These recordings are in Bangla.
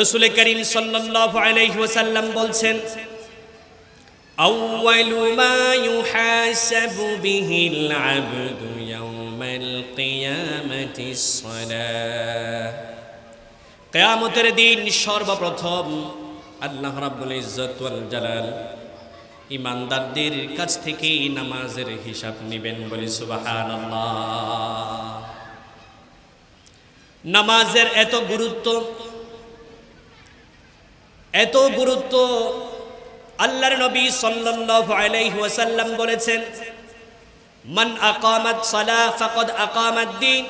রাসূল করিম সাল্লাল্লাহু আলাইহি ওয়াসাল্লাম বলছেন, আউয়ালু মা ইউহাসাবু বিহিল আবদু ইয়াউমাল কিয়ামাতিস সালাহ। কিয়ামতের দিন সর্বপ্রথম আল্লাহ রাব্বুল ইজ্জত ওয়াল জালাল ইমানদারদের কাছ থেকে নামাজের হিসাব নেবেন। বলি সুবহানাল্লাহ। নামাজের এত গুরুত্ব আল্লাহর নবী সাল্লাল্লাহু আলাইহি ওয়াসাল্লাম বলেছেন, মান আকামাত সালাহ ফাকাদ আকামাদ দ্বীন।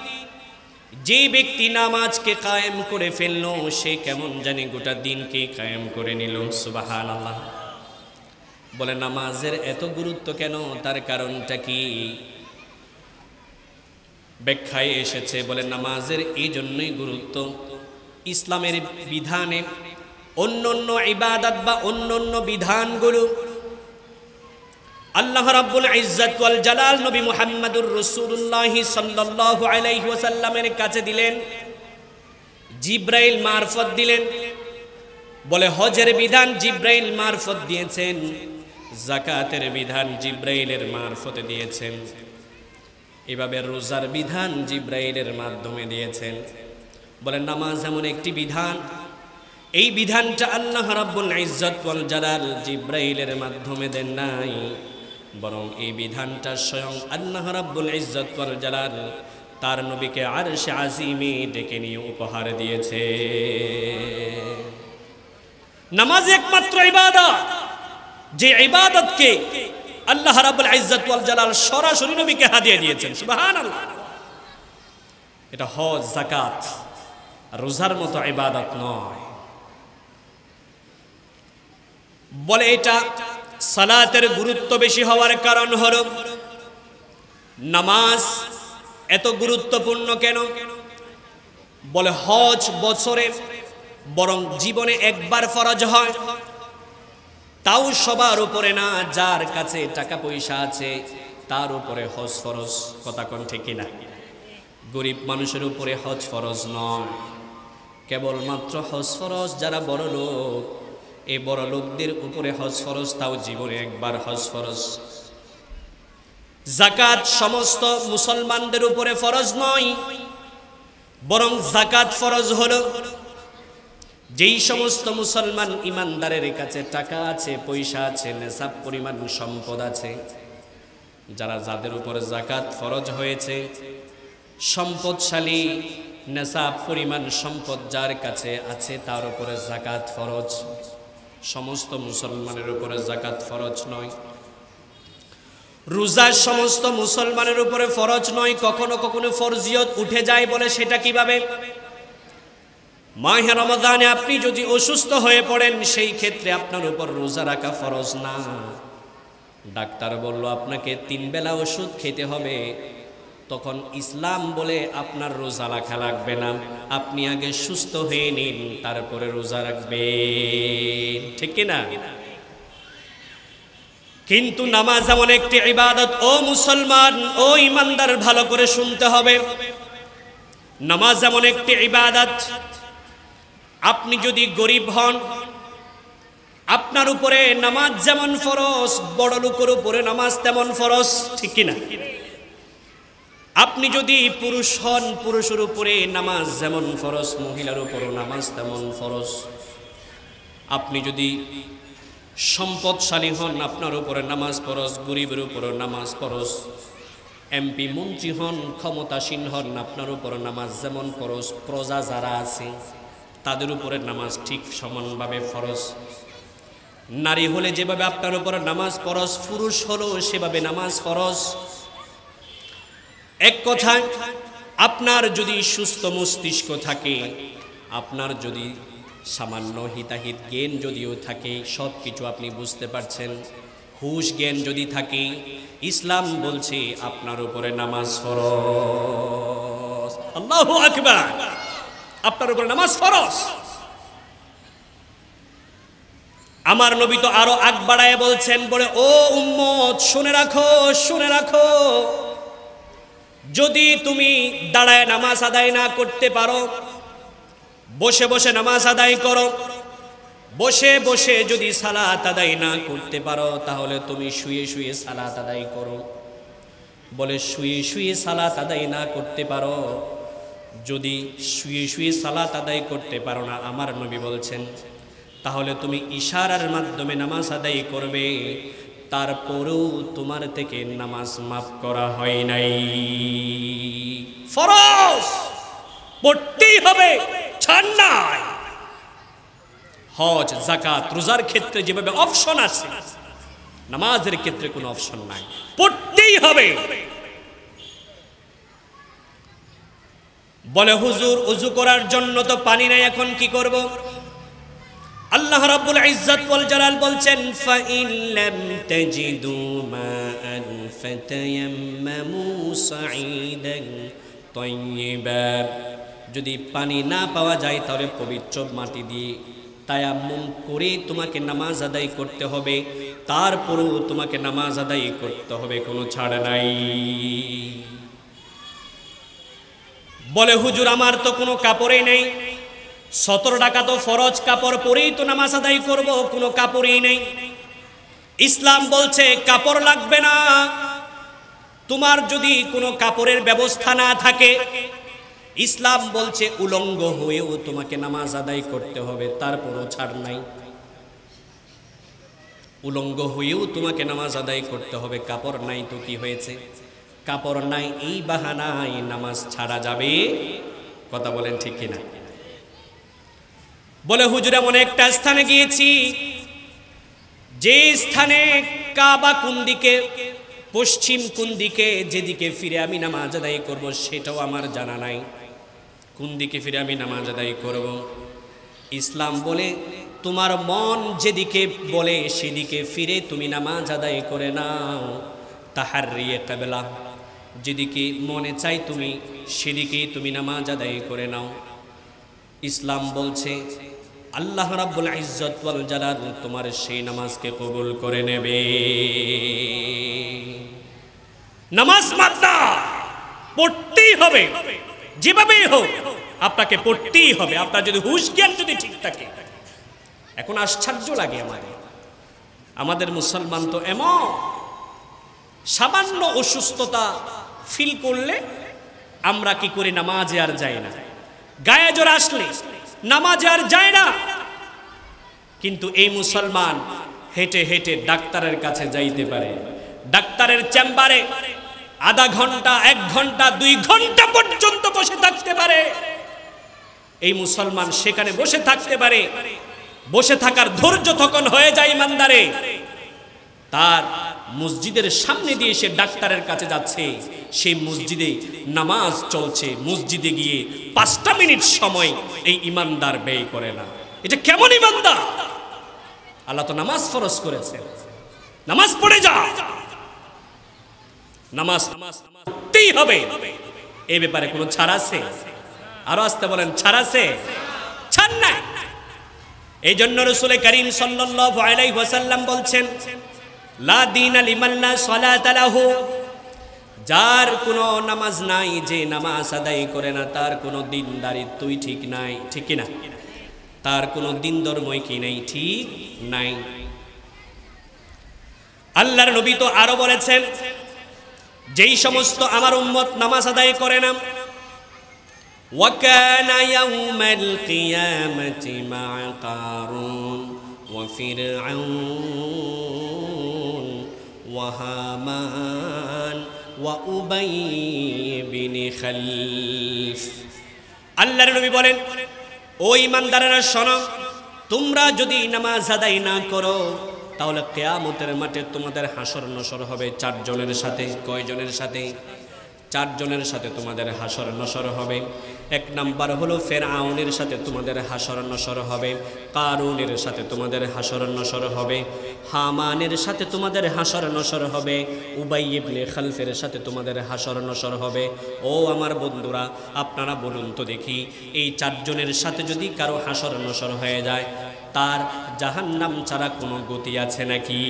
যে ব্যক্তি নামাজকে কায়েম করে ফেললো সে কেমন জানি গোটা দিনকে কায়েম করে নিল। সুবহানাল্লাহ। বলে নামাজের এত গুরুত্ব কেন, তার কারণটা কি? ব্যাখ্যায় এসেছে, বলে নামাজের এই জন্যই গুরুত্ব, ইসলামের বিধানে অন্যান্য ইবাদত বা অন্যান্য বিধানগুলো আল্লাহ রাব্বুল ইজ্জত ওয়াল জালাল নবী মুহাম্মদুর রাসূলুল্লাহ সাল্লাল্লাহু আলাইহি ওয়াসাল্লামের কাছে দিলেন, জিব্রাইল মারফত দিলেন। বলে হজের বিধান জিব্রাইল মারফত দিয়েছেন, যাকাতের বিধান জিব্রাইলের মারফতে দিয়েছেন, এভাবে রোজার বিধান জিব্রাইলের মাধ্যমে দিয়েছেন। বলে নামাজ এমন একটি বিধান, এই বিধানটা আল্লাহ রাব্বুল ইজ্জত ওয়াল জালাল জিব্রাইলের মাধ্যমে দেন নাই, বরং এই বিধানটা স্বয়ং আল্লাহ রাব্বুল ইজ্জত ওয়াল জালাল তার নবীকে আরশে আজিমে ডেকে নিয়ে উপহার দিয়েছে। নামাজ একমাত্র ইবাদত, যে ইবাদতকে আল্লাহ রাব্বুল ইজ্জত ওয়াল জালাল সরাসরি নবীকে হাদিয়া দিয়েছেন। সুবহানাল্লাহ। এটা হজ, যাকাত, রোজার মতো ইবাদত নয়। বলে এটা সালাতের গুরুত্ব বেশি হওয়ার কারণ হলো, নামাজ এত গুরুত্বপূর্ণ কেন? বলে হজ বছরে বরং জীবনে একবার ফরজ হয়, তাও সবার উপরে না, যার কাছে টাকা পয়সা আছে তার উপরে হজ ফরজ। কথা কোন ঠিক না? গরিব মানুষের উপরে হজ ফরজ নয়, কেবলমাত্র হজ ফরজ যারা বড় লোক, এই বড় লোকদের উপরে হজ ফরজ, তাও জীবনে একবার হজ ফরজ। যাকাত সমস্ত মুসলমানদের উপরে ফরজ নয়, বরং যাকাত ফরজ হলো যেই সমস্ত মুসলমান ইমানদারের কাছে টাকা আছে, পয়সা আছে, নেশাব পরিমাণ সম্পদ আছে, যাদের উপরে যাকাত ফরজ হয়েছে, সম্পদশালী নেশাব পরিমাণ সম্পদ যার কাছে আছে তার উপরে যাকাত ফরজ। সমস্ত মুসলমানের উপরে যাকাত ফরজ নয়। রোজা সমস্ত মুসলমানের উপরে ফরজ নয়, কখনো কখনো ফরজিয়ত উঠে যায়। বলে সেটা কিভাবে? মাহে রমজানে আপনি যদি অসুস্থ হয়ে পড়েন, সেই ক্ষেত্রে আপনার উপর রোজা রাখা ফরজ না। ডাক্তার বলল আপনাকে 3 বেলা ওষুধ খেতে হবে, তখন ইসলাম বলে আপনার রোজা রাখা লাগবে না, আপনি আগে সুস্থ হয়ে নিন, তারপরে রোজা রাখবেন। ঠিক কিনা? কিন্তু নামাজ এমন একটি ইবাদত, ও মুসলমান, ও ইমানদার, ভালো করে শুনতে হবে। নামাজ এমন একটি ইবাদত, আপনি যদি গরিব হন, আপনার উপরে নামাজ যেমন ফরজ, বড় লোকের উপরে নামাজ তেমন ফরজ। ঠিক কিনা? আপনি যদি পুরুষ হন, পুরুষের উপরে নামাজ যেমন ফরজ, মহিলার উপরও নামাজ তেমন ফরজ। আপনি যদি সম্পদশালী হন, আপনার উপরে নামাজ ফরজ, গরিবের উপরে নামাজ ফরজ। এমপি মন্ত্রী হন, ক্ষমতাসীন হন, আপনার উপরে নামাজ যেমন ফরজ, প্রজা যারা আছে তাদের উপরে নামাজ ঠিক সমানভাবে ফরজ। নারী হলে যেভাবে আপনার উপরে নামাজ ফরজ, পুরুষ হলেও সেভাবে নামাজ ফরজ। এক কথায়, আপনার যদি সুস্থ মস্তিষ্ক থাকে, আপনার যদি সামান্য হিতাহিত জ্ঞান যদিও থাকে, সব কিছু আপনি বুঝতে পারছেন, হুশ জ্ঞান যদি থাকে, ইসলাম বলছে আপনার উপরে নামাজ ফরজ। আল্লাহু আকবার! আপনার উপরে নামাজ ফরজ। আমার নবী তো আরো আগ বাড়ায় বলছেন, বলে ও উম্মত, শুনে রাখো, শুনে রাখো, যদি তুমি দাঁড়ায় নামাজ আদায় না করতে পারো, বসে বসে নামাজ আদায় করো। বসে বসে যদি সালাত আদায় না করতে পারো তাহলে তুমি শুয়ে শুয়ে সালাত আদায় করো। বলে শুয়ে শুয়ে সালাত আদায় না করতে পারো, যদি শুয়ে শুয়ে সালাত আদায় করতে পারো না, আমার নবী বলছেন তাহলে তুমি ইশারার মাধ্যমে নামাজ আদায় করবে, তারপরেও তোমার থেকে নামাজ মাফ করা হয় নাই। ফরজ পড়তেই হবে, ছাড় নাই। হজ, যাকাত, রোজার ক্ষেত্রে যেভাবে অপশন আছে, নামাজের ক্ষেত্রে কোনো অপশন নাই, পড়তেই হবে। বলে হুজুর ওযু করার জন্য তো পানি নাই, এখন কি করব? আল্লাহ রাব্বুল ইজ্জত ওয়াল জালাল বলছেন ফাইন লাম তাজিদু মাআন ফাতায়াম্মামু সাঈদান তাইয়্যিবা, যদি পানি না পাওয়া যায় তাহলে পবিত্র মাটি দিয়ে তায়াম্মুম করে তোমাকে নামাজ আদায় করতে হবে, তারপরেও তোমাকে নামাজ আদায় করতে হবে, কোনো ছাড় নাই। বলে হুজুর আমার তো কোনো কাপড়ই নেই, 17 টাকা তো ফরজ কাপড় পরেই তো নামাজ আদায় করব, কোনো কাপড়ই নেই। ইসলাম বলছে কাপড় লাগবে না। তোমার যদি কোনো কাপড়ের ব্যবস্থা না থাকে, ইসলাম বলছে উলঙ্গ হয়েও তোমাকে নামাজ আদায় করতে হবে, তারপরও ছাড় নাই। উলঙ্গ হয়েও তোমাকে নামাজ আদায় করতে হবে, কাপড় নাই তো কি হয়েছে? কাপড় নাই এই বাহানায় নামাজ ছাড়া যাবে? কথা বলেন ঠিক কিনা? বলে হুজুর এমন একটা স্থানে গিয়েছি যে স্থানে কাবা কোন দিকে, পশ্চিম কোন দিকে, যেদিকে ফিরে আমি নামাজ আদায় করব সেটাও আমার জানা নাই। কোন দিকে ফিরে আমি নামাজ আদায় করব? ইসলাম বলে তোমার মন যেদিকে বলে সেদিকে ফিরে তুমি নামাজ আদায় করে নাও। তাহাররিয়ে কিবলা, যেদিকে মনে চাই তুমি সেদিকেই তুমি নামাজ আদায় করে নাও। ইসলাম বলছে আল্লাহ রাব্বুল ইজ্জত ওয়াল জালাল তোমার সেই নামাজকে কবুল করে নেবে। নামাজ মাত্রা পড়তেই হবে, যেভাবেই হোক আপনাকে পড়তেই হবে, আপনার যদি হুঁশ জ্ঞান যদি ঠিক থাকে। এখন আশ্চর্য লাগে আমাদের মুসলমান তো এমন, সামান্য অসুস্থতা ফিল করলে আমরা কি করি, নামাজে আর যাই না। গায়ে জ্বর আসলে নামাজে আর যায় না। কিন্তু এই মুসলমান হেঁটে হেঁটে ডাক্তারের কাছে যাইতে পারে, ডাক্তারের চেম্বারে আধা ঘন্টা, 1 ঘন্টা, 2 ঘন্টা পর্যন্ত বসে থাকতে পারে। এই মুসলমান সেখানে বসে থাকতে পারে, বসে থাকার ধৈর্য তখন হয়ে যায় ইমানদারে। তার মসজিদের সামনে দিয়ে সে ডাক্তারের কাছে যাচ্ছে, সেই মসজিদে নামাজ চলছে, মসজিদে গিয়ে 5টা মিনিট সময় এই ইমানদার ব্যয় করে না। এটা কেমন ইমানদার? আল্লাহ তো নামাজ ফরজ করেছে, নামাজ পড়ে যা, নামাজ পড়তেই হবে। এই ব্যাপারে কোনো ছাড় আছে? আরো আসতে বলেন, ছাড় আছে? ছাড় নাই। এই জন্য রাসূল করিম সাল্লাল্লাহু আলাইহি ওয়াসাল্লাম বলছেন লা দীনা লিমান লা সালাতা লাহু, যার কোনো নামাজ নাই, যে নামাজ আদায় করে না, তার কোনো দিনদারিত্বই ঠিক নাই। ঠিক কিনা? তার কোনো দিন ধর্মই কি নাই, ঠিক নাই। আল্লাহর নবী তো আরো বলেছেন যেই সমস্ত আমার উম্মত নামাজ আদায় করে না, ওয়া কানা ইয়াউমাল কিয়ামাতি মা কারুন ওয়া ফিরআউন ওয়া হামান ওয়া উবাই বিন খালফ। আল্লাহর নবী বলেন, ও ইমানদারেরা শোনো, তোমরা যদি নামাজ আদায় না করো তাহলে কিয়ামতের মাঠে তোমাদের হাসর নসর হবে 4 জনের সাথে। কয়জনের সাথে? 4 জনের সাথে তোমাদের হাসর নসর হবে। 1 নাম্বার হলো ফেরাউনের সাথে তোমাদের হাসর নসর হবে, কারুনের সাথে তোমাদের হাসর নসর হবে, হামানের সাথে তোমাদের হাসর নসর হবে, উবাই ইবনে খালফের সাথে তোমাদের হাসর নসর হবে। ও আমার বন্ধুরা, আপনারা বলুন তো দেখি, এই 4 জনের সাথে যদি কারো হাসর নসর হয়ে যায়, তার জাহান্নাম ছাড়া কোনো গতি আছে নাকি?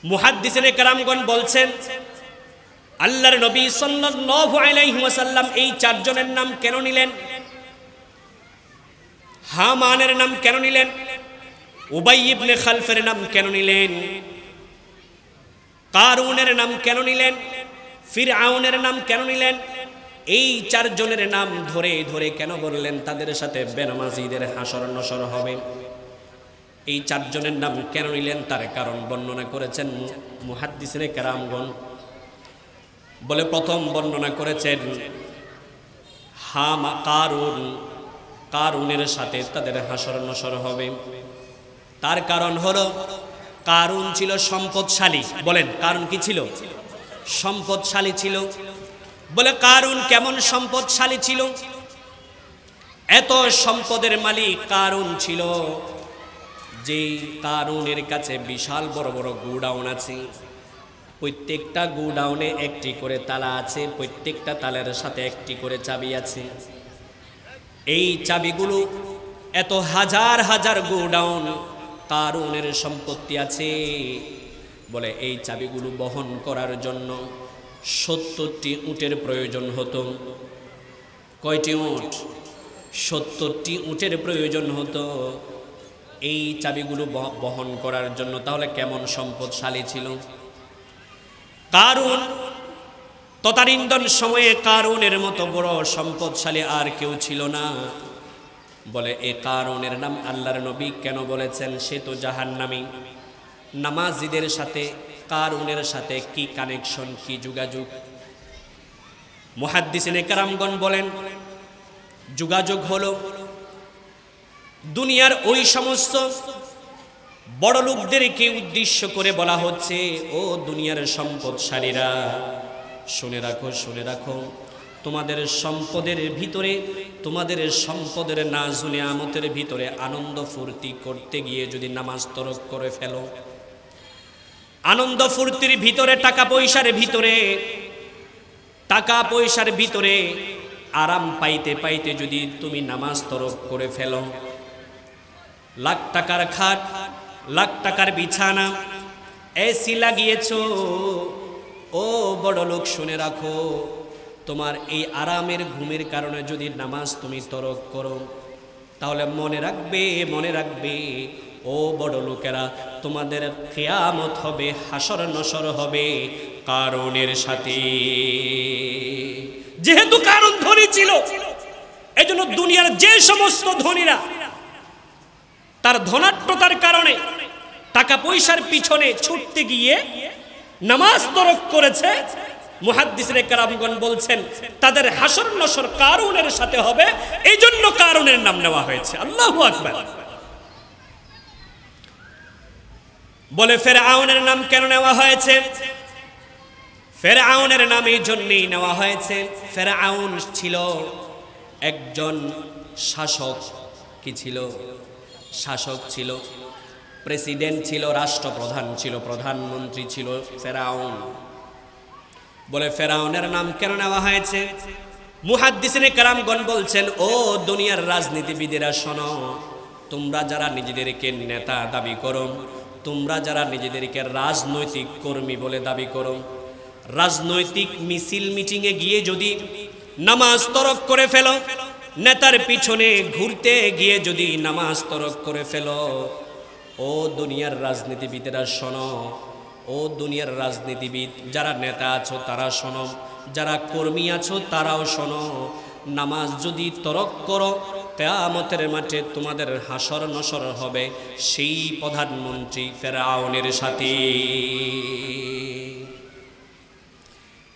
মুহাদ্দিসিনে কেরামগণ বলছেন আল্লাহর নবী সাল্লাল্লাহু আলাইহি ওয়াসাল্লাম এই চারজনের নাম কেন নিলেন? হামানের নাম কেন নিলেন? উবাই ইবনে খালফের নাম কেন নিলেন? কারুনের নাম কেন নিলেন? ফিরআউনের নাম কেন নিলেন? এই চারজনের নাম ধরে ধরে কেন বললেন তাদের সাথে বেনামাজিদের হাসর নসর হবে? এই চারজনের নাম কেন নিলেন তার কারণ বর্ণনা করেছেন মুহাদ্দিসিনে কেরামগণ। বলে প্রথম বর্ণনা করেছেন কারুনের সাথে তাদের হাসর নসর হবে। তার কারণ হলো কারুন ছিল সম্পদশালী। বলেন কারুন কি ছিল? সম্পদশালী ছিল। বলে কারুন কেমন সম্পদশালী ছিল? এত সম্পদের মালিক কারুন ছিল যে কারুনের কাছে বিশাল বড় বড় গোডাউন আছে। প্রত্যেকটা গোডাউনে একটি করে তালা আছে, প্রত্যেকটা তালার সাথে একটি করে চাবি আছে। এই চাবিগুলো এত হাজার হাজার গোডাউন কারুনের সম্পত্তি আছে। বলে এই চাবিগুলো বহন করার জন্য 70টি উটের প্রয়োজন হতো। কয়টি উট? 70টি উটের প্রয়োজন হতো এই চাবিগুলো বহন করার জন্য। তাহলে কেমন সম্পদশালী ছিল কারুন? তদানীন্তন সময়ে কারুনের মতো বড় সম্পদশালী আর কেউ ছিল না। বলে এ কারুনের নাম আল্লাহর নবী কেন বলেছেন? সে তো জাহান্নামী। নামাজিদের সাথে কারুনের সাথে কি কানেকশন, কি যোগাযোগ? মুহাদ্দিসিনে কেরামগণ বলেন যোগাযোগ হলো দুনিয়ার ওই সমস্ত বড় লোকদেরকে উদ্দেশ্য করে বলা হচ্ছে, ও দুনিয়ার সম্পদশালীরা শুনে রাখো, শুনে রাখো, তোমাদের সম্পদের ভিতরে, তোমাদের সম্পদের নাজুল নিয়ামতের ভিতরে আনন্দ ফুর্তি করতে গিয়ে যদি নামাজ তরক করে ফেলো, আনন্দ ফুর্তির ভিতরে, টাকা পয়সার ভিতরে আরাম পাইতে পাইতে যদি তুমি নামাজ তরক করে ফেলো, লাখ টাকার খাট, লাখ টাকার বিছানা, এসি লাগিয়েছো, ও বড় লোক শুনে রাখো, তোমার এই আরামের ঘুমের কারণে যদি নামাজ তুমি তরক করো, তাহলে মনে রাখবে ও বড় লোকেরা, তোমাদের কিয়ামত হবে, হাসর নসর হবে কারুনের সাথে। যেহেতু কারুন ধনী ছিল, এজন্য দুনিয়ার যে সমস্ত ধনীরা তার ধনাঢ্যতার কারণে টাকা পয়সার পিছনে ছুটতে গিয়ে নামাজ তরক করেছে, মুহাদ্দিসিনে কেরামগণ বলছেন তাদের হাসর নসর কারুনের সাথে হবে। এই জন্য কারুনের নাম নেওয়া হয়েছে। আল্লাহু আকবার। বলে ফেরআউনের নাম কেন নেওয়া হয়েছে? ফেরআউনের নাম এই জন্যই নেওয়া হয়েছে, ফেরআউন ছিল একজন শাসক। কি ছিল? শাসক ছিল, প্রেসিডেন্ট ছিল, রাষ্ট্রপ্রধান ছিল, প্রধানমন্ত্রী ছিল ফেরাউন। বলে ফেরাউনের নাম কেন নেওয়া হয়েছে? মুহাদ্দিসিনে কেরামগণ বলছেন, ও দুনিয়ার রাজনীতিবিদেরা শোনো, তোমরা যারা নিজেদেরকে নেতা দাবি করো, তোমরা যারা নিজেদেরকে রাজনৈতিক কর্মী বলে দাবি করো, রাজনৈতিক মিছিল মিটিংয়ে গিয়ে যদি নামাজ তরক করে ফেলো, নেতার পিছনে ঘুরতে গিয়ে যদি নামাজ তরক করে ফেলো, ও দুনিয়ার রাজনীতিবিদেরা শোনো, ও দুনিয়ার রাজনীতিবিদ যারা নেতা আছো তারা শোনো, যারা কর্মী আছো তারাও শোনো, নামাজ যদি তরক করো, কিয়ামতের মাঠে তোমাদের হাসর নসর হবে সেই প্রধানমন্ত্রী ফেরাউনের সাথে।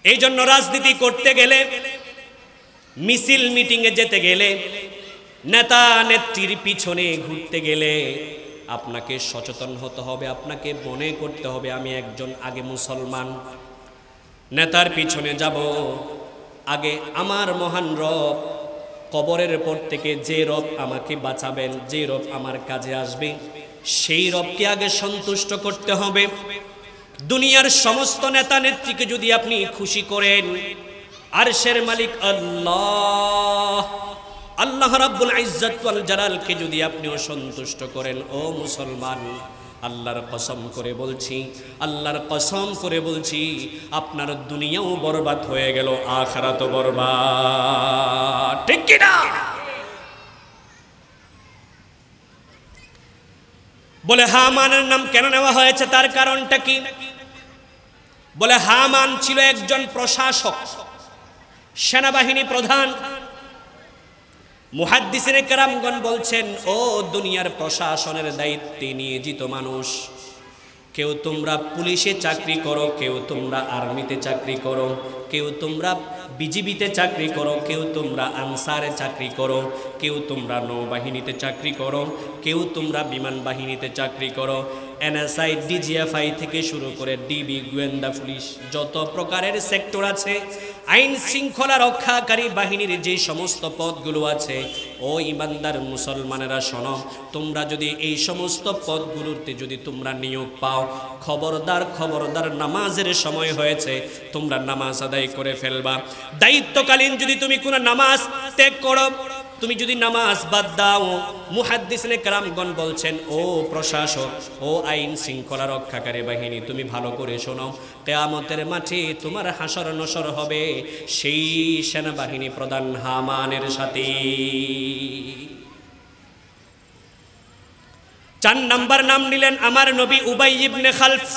এই জন্য রাজনীতি করতে গেলে, মিছিল মিটিংয়ে যেতে গেলে, নেতা নেত্রীর পিছনে ঘুরতে গেলে আপনাকে সচেতন হতে হবে, আপনাকে মনে করতে হবে আমি একজন আগে মুসলমান। নেতার পিছনে যাব, আগে আমার মহান রব, কবরের পর থেকে যে রব আমাকে বাঁচাবেন, যে রব আমার কাজে আসবে, সেই রবকে আগে সন্তুষ্ট করতে হবে। দুনিয়ার সমস্ত নেতা নেত্রীকে যদি আপনি খুশি করেন, আরশের মালিক আল্লাহ, আল্লাহ রাব্বুল ইজ্জত ওয়াল জালালকে যদি আপনি সন্তুষ্ট করেন, ও মুসলমান, আল্লাহর কসম করে বলছি, আল্লাহর কসম করে বলছি, আপনার দুনিয়াও বরবাদ হয়ে গেল, আখিরাতও বরবাদ। ঠিক কি না? বলে হামানের নাম কেন নেওয়া হয়েছে, তার কারণটা কি? বলে হামান ছিল একজন প্রশাসক, সেনাবাহিনী প্রধান। মুহাদ্দিসিনে কেরামগণ বলছেন, ও দুনিয়ার প্রশাসনের দায়িত্বে নিয়োজিত মানুষ, কেউ তোমরা পুলিশে চাকরি করো, কেউ তোমরা আর্মিতে চাকরি করো, কেউ তোমরা বিজিবিতে চাকরি করো, কেউ তোমরা আনসারে চাকরি করো, কেউ তোমরা নৌবাহিনীতে চাকরি করো, কেউ তোমরা বিমান বাহিনীতে চাকরি করো, এনএসআই ডিজিএফআই থেকে শুরু করে ডিবি, গোয়েন্দা পুলিশ, যত প্রকারের সেক্টর আছে, আইন শৃঙ্খলা রক্ষাকারী বাহিনীর যে সমস্ত পদগুলো আছে, ও ইমানদার মুসলমানেরা শোনো, তোমরা যদি এই সমস্ত পদগুলোতে যদি তোমরা নিয়োগ পাও, খবরদার খবরদার, নামাজের সময় হয়েছে, তোমরা নামাজ আদায় করে ফেলবা। দায়িত্বকালীন যদি তুমি কোনো নামাজ ত্যাগ করো, তুমি যদি নামাজ বাদ দাও, মুহাদ্দিসিনে কেরামগণ বলছেন, ও প্রশাসক, ও আইন শৃঙ্খলা রক্ষাকারী বাহিনী, তুমি ভালো করে শোনো, কিয়ামতের মাঠে তোমার হাসর নসর হবে সেই সেনাবাহিনী প্রধান হামানের সাথে। 4 নাম্বার নাম নিলেন আমার নবী উবাই ইবনে খালফ।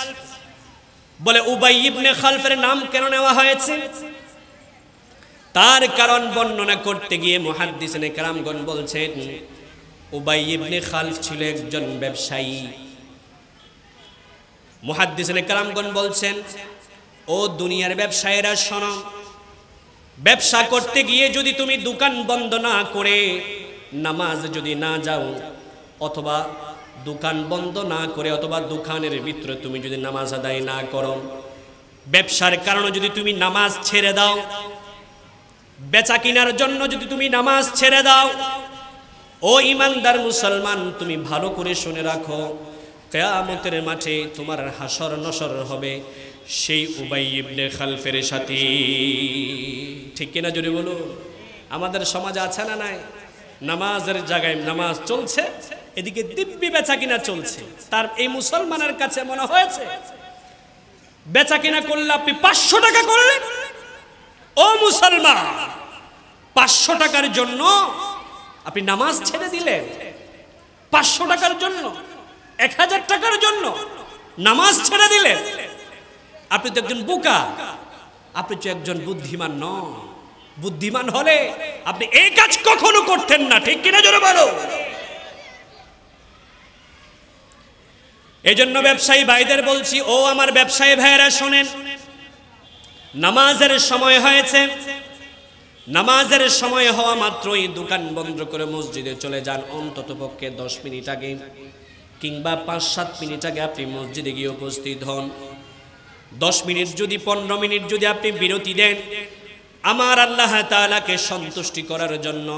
বলে উবাই ইবনে খালফের নাম কেন নেওয়া হয়েছে, তার কারণ বর্ণনা করতে গিয়ে মুহাদ্দিসিনে কেরামগণ বলছেন, উবাই ইবনে খালফ ছিল একজন ব্যবসায়ী। মুহাদ্দিসিনে কেরামগণ বলছেন, ও দুনিয়ার ব্যবসায়ীরা শোনো, ব্যবসা করতে গিয়ে যদি তুমি দোকান বন্ধ না করে নামাজ যদি না যাও, অথবা দোকান বন্ধ না করে, অথবা দোকানের ভিতরে তুমি যদি নামাজ আদায় না করো, ব্যবসার কারণে যদি তুমি নামাজ ছেড়ে দাও, বেচা কিনার জন্য যদি তুমি নামাজ ছেড়ে দাও, ও ইমানদার মুসলমান, তুমি ভালো করে শুনে রাখো, কিয়ামতের মাঠে তোমার হাসর নসর হবে সেই উবাই ইবনে খালফের সাথে। ঠিক কিনা জোরে বলো? আমাদের সমাজে আছে না নাই? নামাজের জায়গায় নামাজ চলছে, এদিকে দিব্যি বেচা কিনা চলছে। তার এই মুসলমানের কাছে মনে হয়েছে বেচা কিনা করলে আপনি 500 টাকা করলেন, ও মুসলমান, 500 টাকার জন্য আপনি নামাজ ছেড়ে দিলেন, 500 টাকার জন্য, 1000 টাকার জন্য নামাজ ছেড়ে দিলেন, আপনি তো একজন বোকা, আপনি তো একজন বুদ্ধিমান নন। বুদ্ধিমান হলে আপনি এই কাজ কখনো করতেন না। ঠিক কিনা জোরে বলো? এজন্য ব্যবসায়ী ভাইদের বলছি, ও আমার ব্যবসায়ী ভাইয়েরা শোনেন, নামাজের সময় হয়েছে, নামাজের সময় হওয়া মাত্রই দোকান বন্ধ করে মসজিদে চলে যান। অন্তত পক্ষে 10 মিনিট আগে কিংবা 5-7 মিনিট আগে আপনি মসজিদে গিয়ে উপস্থিত হন। 10 মিনিট যদি 15 মিনিট যদি আপনি বিরতি দেন, আমার আল্লাহ তাআলাকে সন্তুষ্টি করার জন্য,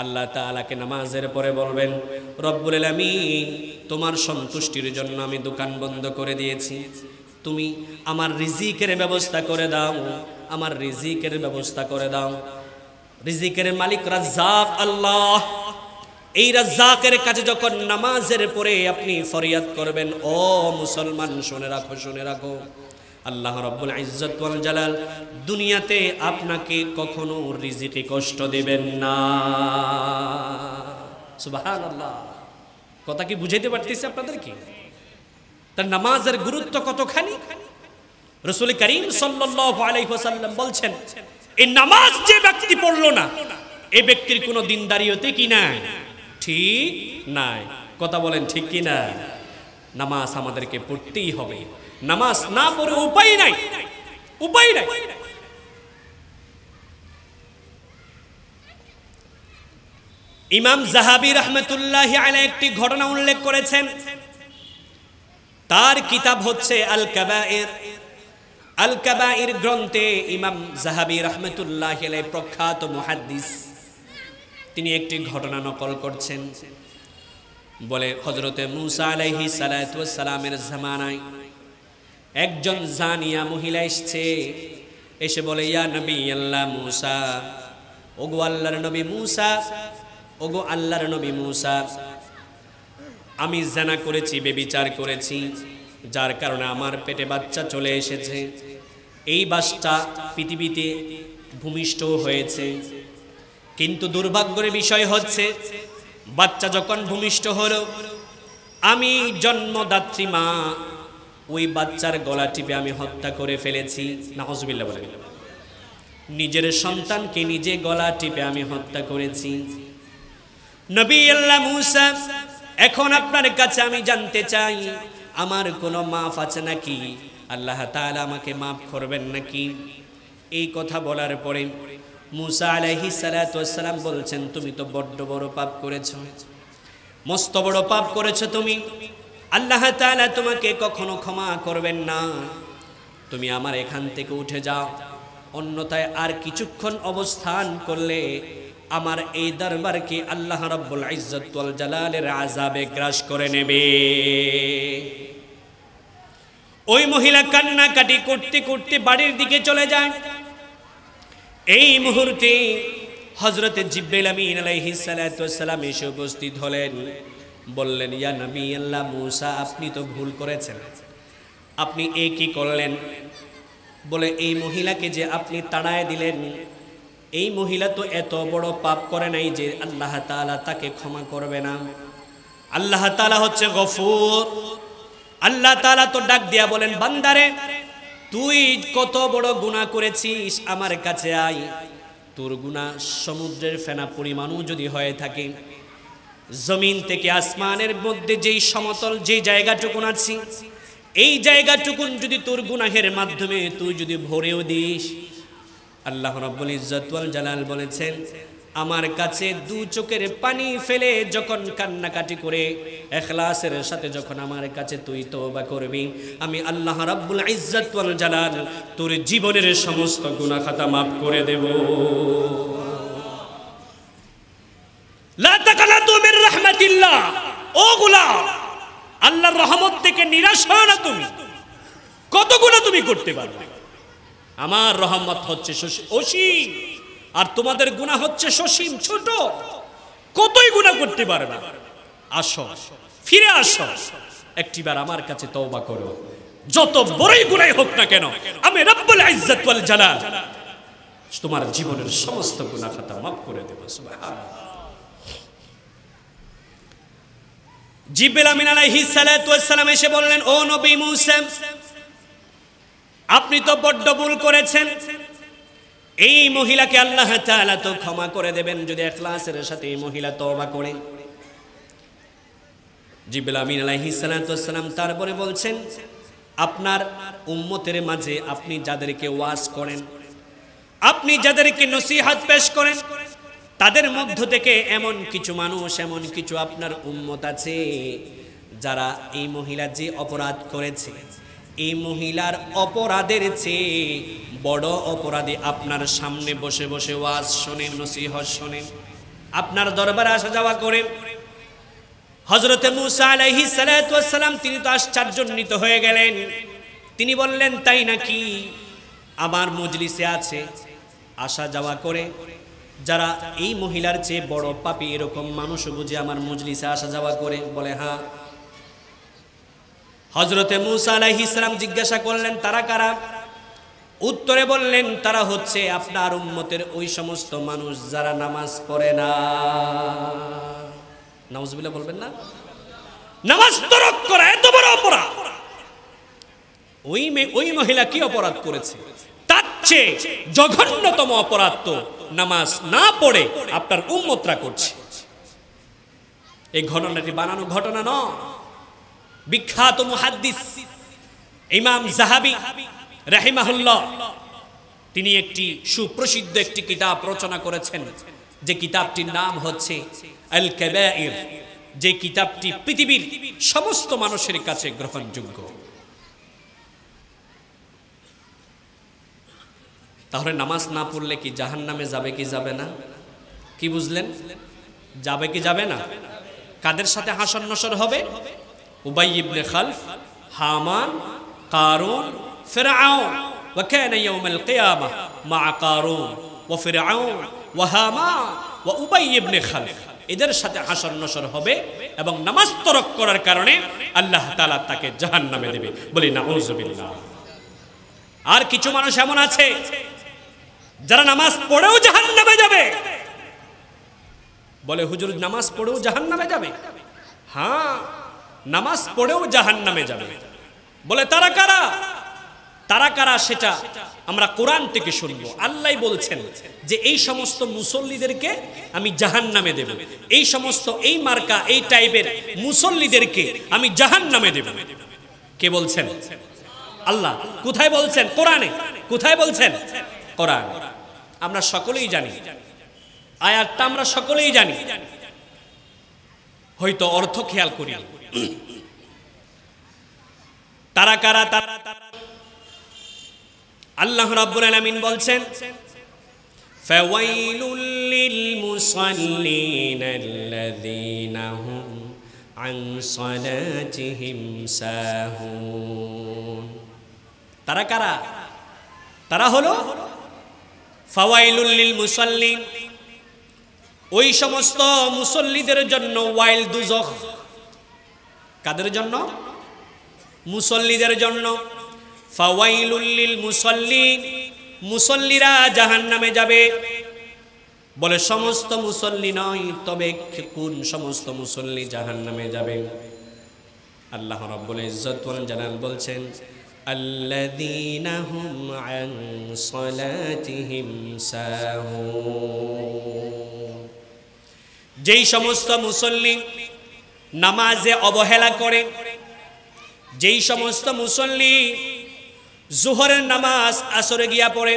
আল্লাহ তাআলাকে নামাজের পরে বলবেন, রব্বুল আলামিন, তোমার সন্তুষ্টির জন্য আমি দোকান বন্ধ করে দিয়েছি, তুমি আমার রিজিকের ব্যবস্থা করে দাও, আমার রিজিকের ব্যবস্থা করে দাও। রিজিকের মালিক রাজ্জাক আল্লাহ। এই রাজ্জাকের কাছে যখন নামাজের পরে আপনি ফরিয়াদ করবেন, ও মুসলমান শুনে রাখো, শুনে রাখো, আল্লাহ রাব্বুল ইজ্জত ওয়াল জালাল দুনিয়াতে আপনাকে কখনো রিজিকে কষ্ট দিবেন না। সুবহানাল্লাহ। কথা কি বুঝাইতে পারতেছি আপনাদেরকে? তার নামাজের গুরুত্ব কতখানি। রাসূল করিম সাল্লাল্লাহু আলাইহি ওয়াসাল্লাম বলছেন, এই নামাজ যে ব্যক্তি পড়লো না, এই ব্যক্তির কোনো দিনদারিয়তে কি নাই, ঠিক নাই। কথা বলেন ঠিক কি না? নামাজ আমাদেরকে পড়তেই হবে, নামাজ না পড়ে উপায় নাই, উপায় নাই। ইমাম যাহাবী রাহমাতুল্লাহি আলাইহি একটি ঘটনা উল্লেখ করেছেন, তার কিতাব হচ্ছে আল কাবায়ের। আল কাবায়ের গ্রন্থে ইমাম যাহাবী রাহমাতুল্লাহি আলাইহি প্রখ্যাত মুহাদ্দিস, তিনি একটি ঘটনা নকল করছেন। বলে হযরতে মূসা আলাইহিস সালাতু ওয়াস সালামের জামানায় একজন জানিয়া মহিলা এসেছে, এসে বলে, ইয়া নবী আল্লাহ মূসা, ওগো আল্লাহর নবী মূসা, ওগো আল্লাহর নবী মূসা, আমি জিনা করেছি, ব্যভিচার করেছি, যার কারণে আমার পেটে বাচ্চা চলে এসেছে। এই বাচ্চা পৃথিবীতে ভূমিষ্ঠ হয়েছে। কিন্তু দুর্ভাগ্যের বিষয় হচ্ছে, বাচ্চা যখন ভূমিষ্ঠ হলো, আমি জন্মদাত্রী মা ওই বাচ্চার গলা টিপে আমি হত্যা করে ফেলেছি। নাউজুবিল্লাহ বলেন। নিজের সন্তানকে নিজে গলা টিপে আমি হত্যা করেছি। নবী আল্লাহ মূসা, এখন আপনার কাছে আমি জানতে চাই, আমার কোনো মাফ আছে নাকি? আল্লাহ তাআলা আমাকে মাফ করবেন নাকি? এই কথা বলার পরে মূসা আলাইহিস সালাতু ওয়াস সালাম বলছেন, তুমি তো বড্ড বড় পাপ করেছো, মস্ত বড় পাপ করেছো তুমি। আল্লাহ তাআলা তোমাকে কখনো ক্ষমা করবেন না। তুমি আমার এখান থেকে উঠে যাও, অন্যথায় আর কিছুক্ষণ অবস্থান করলে আমার এই দরবারকে আল্লাহ রাব্বুল ইজ্জত ওয়াল জালালের আযাবে গ্রাস করে নেবে। ওই মহিলা কান্নাকাটি করতে করতে বাড়ির দিকে চলে যায়। এই মুহূর্তে হযরতে জিবরাইল আমিন আলাইহিস সালাতু ওয়াস সালাম এসে উপস্থিত হলেন। বললেন, ইয়া নবী আল্লাহ মূসা, আপনি তো ভুল করেছেন, আপনি এই কি করলেন? বলে, এই মহিলাকে যে আপনি তাড়ায় দিলেন, এই মহিলা তো এত বড় পাপ করে নাই যে আল্লাহ তাআলা তাকে ক্ষমা করবে না। আল্লাহ তাআলা হচ্ছে গফুর। আল্লাহ তাআলা তো ডাক দিয়া বলেন, বান্দারে, তুই কত বড় গুনাহ করেছিস, আমার কাছে আয়। তোর গুনাহ সমুদ্রের ফেনা পরিমাণও যদি হয়ে থাকে, জমিন থেকে আসমানের মধ্যে যেই সমতল যে জায়গাটুকুন আছে, এই জায়গাটুকুন যদি তোর গুনাহের মাধ্যমে তুই যদি ভরেও দিস, আল্লাহ রাব্বুল ইজ্জত ওয়াল জালাল বলেছেন, আমার কাছে দু চোখের পানি ফেলে যখন কান্নাকাটি করে ইখলাসের সাথে যখন আমার কাছে তুই তওবা করবি, আমি আল্লাহ রাব্বুল ইজ্জত ওয়াল জালাল তোর জীবনের সমস্ত গুনাহ খাতা মাফ করে দেব। লা তাকানাতু মির রাহমাতিল্লাহ, ও গোলাম, আল্লাহর রহমত থেকে নিরাশ হয় না। তুমি কত গুনাহ তুমি করতে পারবে, আমার রহমত হচ্ছে অসীম, আর তোমাদের গুনাহ হচ্ছে সসীম, ছোট। কতই গুনাহ করতে পারবে। আসো, ফিরে আসো, একটিবার আমার কাছে তওবা করো। যত বড়ই গুনাহ হোক না কেন, আমি রব্বুল ইজ্জত ওয়াল জালাল তোমার জীবনের সমস্ত গুনাহ খাতা মাফ করে দেব। সুবহানাল্লাহ। জিবরিল আমিন আলাইহিস সালাতু ওয়াস সালাম এসে বললেন, ও নবী মূসা, আপনি তো বড্ড ভুল করেছেন। এই মহিলাকে আল্লাহ তাআলা তো ক্ষমা করে দেবেন যদি ইখলাসের সাথে এই মহিলা তওবা করে। জিবরিল আমিন আলাইহিস সালাতু ওয়াস সালাম তারপরে বলছেন, আপনার উম্মতের মাঝে আপনি যাদেরকে ওয়াজ করেন, আপনি যাদেরকে নসিহত পেশ করেন, তাদের মধ্য থেকে এমন কিছু মানুষ, এমন কিছু আপনার উম্মত আছে যারা এই মহিলা যে অপরাধ করেছে, এই মহিলার অপরাধের চেয়ে বড় অপরাধী আপনার সামনে বসে বসে ওয়াজ শোনেন, নসিহত শোনেন, আপনার দরবারে আসা যাওয়া করে। হযরতে মূসা আলাইহিস সালাতু ওয়াস সালাম তিনি তো আশ্চর্যান্বিত হয়ে গেলেন। তিনি বললেন, তাই নাকি? আমার মজলিসে আছে, আসা যাওয়া করে যারা এই মহিলার চেয়ে বড় পাপী, এরকম মানুষ বুঝে আমার মজলিসে আসা যাওয়া করে? বলে, হ্যাঁ। হযরতে মূসা আলাইহিস সালাম জিজ্ঞাসা করলেন, তারা কারা? উত্তরে বললেন, তারা হচ্ছে আপনার উম্মতের ওই সমস্ত মানুষ যারা নামাজ পড়ে না। নাউজুবিল্লাহ বলবেন না? নামাজ তরক করা এত বড় অপরাধ। ওই মহিলা কি অপরাধ করেছে? তার চেয়ে জঘন্যতম অপরাধ তো নামাজ না পড়ে আপনার উম্মতরা করছে। এই ঘটনাটি বানানো ঘটনা নয়। বিখ্যাত মুহাদ্দিস ইমাম যাহাবী রাহিমাহুল্লাহ তিনি একটি সুপ্রসিদ্ধ একটি কিতাব রচনা করেছেন, যে কিতাবটির নাম হচ্ছে আল কাবাইর, যে কিতাবটি পৃথিবীর সমস্ত মানুষের কাছে গ্রহণযোগ্য। তাহলে নামাজ না পড়লে কি জাহান্নামে যাবে কি যাবে না? কি বুঝলেন? যাবে কি যাবে না? কাদের সাথে হাসর নসর হবে? উবাই ইবনে খালফ, হামান, কারুন, ফিরআউন। ওয়া কানা ইয়াউমাল কিয়ামাহ মা কারুন ওয়া ফিরআউন ওয়া হামান ওয়া উবাই ইবনে খালফ। এদের সাথে হাসর নসর হবে এবং নামাজ তরক করার কারণে আল্লাহ তাআলা তাকে জাহান্নামে দেবে। বলি নাউযুবিল্লাহ। আর কিছু মানুষ এমন আছে যারা নামাজ পড়েও জাহান্নামে যাবে। বলে হুজুর নামাজ পড়েও জাহান্নামে যাবে? হ্যাঁ, নামাজ পড়েও জাহান্নামে যাবে। বলে তারা কারা? তারা কারা সেটা আমরা কোরআন থেকে শুনবো। আল্লাহ বলছেন যে এই সমস্ত মুসল্লিদেরকে আমি জাহান্নামে দেব, এই সমস্ত এই মার্কা এই টাইপের মুসল্লিদেরকে আমি জাহান্নামে দেব। কে বলছেন? আল্লাহ। কোথায় বলছেন? কোরআনে। কোথায় বলছেন? কোরআন। আমরা সকলেই জানি আয়াতটা, আমরা সকলেই জানি, হয়তো অর্থ খেয়াল করি। তারা কারা? তারা আল্লাহ রাব্বুল আলামিন বলছেন ফাওয়াইলুল লিল মুসাল্লিনা আল্লাযীনা হুম আন সালাতিহিম সাহুন। তারা কারা? তারা হলো ফাওয়াইলুল লিল মুসাল্লিন, ওই সমস্ত মুসল্লিদের জন্য ওয়াইল দুজখ। কাদের জন্য? মুসল্লিদের জন্য। ফাওয়াইলুল লিল মুসাল্লিন, মুসল্লিরা জাহান্নামে যাবে। বলে সমস্ত মুসল্লি নয়, তবে কোন সমস্ত মুসল্লি জাহান্নামে যাবে? আল্লাহ রাব্বুল ইজ্জত ওয়াল জালাল বলছেন আল্লাযীনা হুম আন সালাতিহিম সাহুন। যেই সমস্ত মুসল্লি নামাজে অবহেলা করে, যেই সমস্ত মুসল্লি জোহরের নামাজ আসরে গিয়া পড়ে,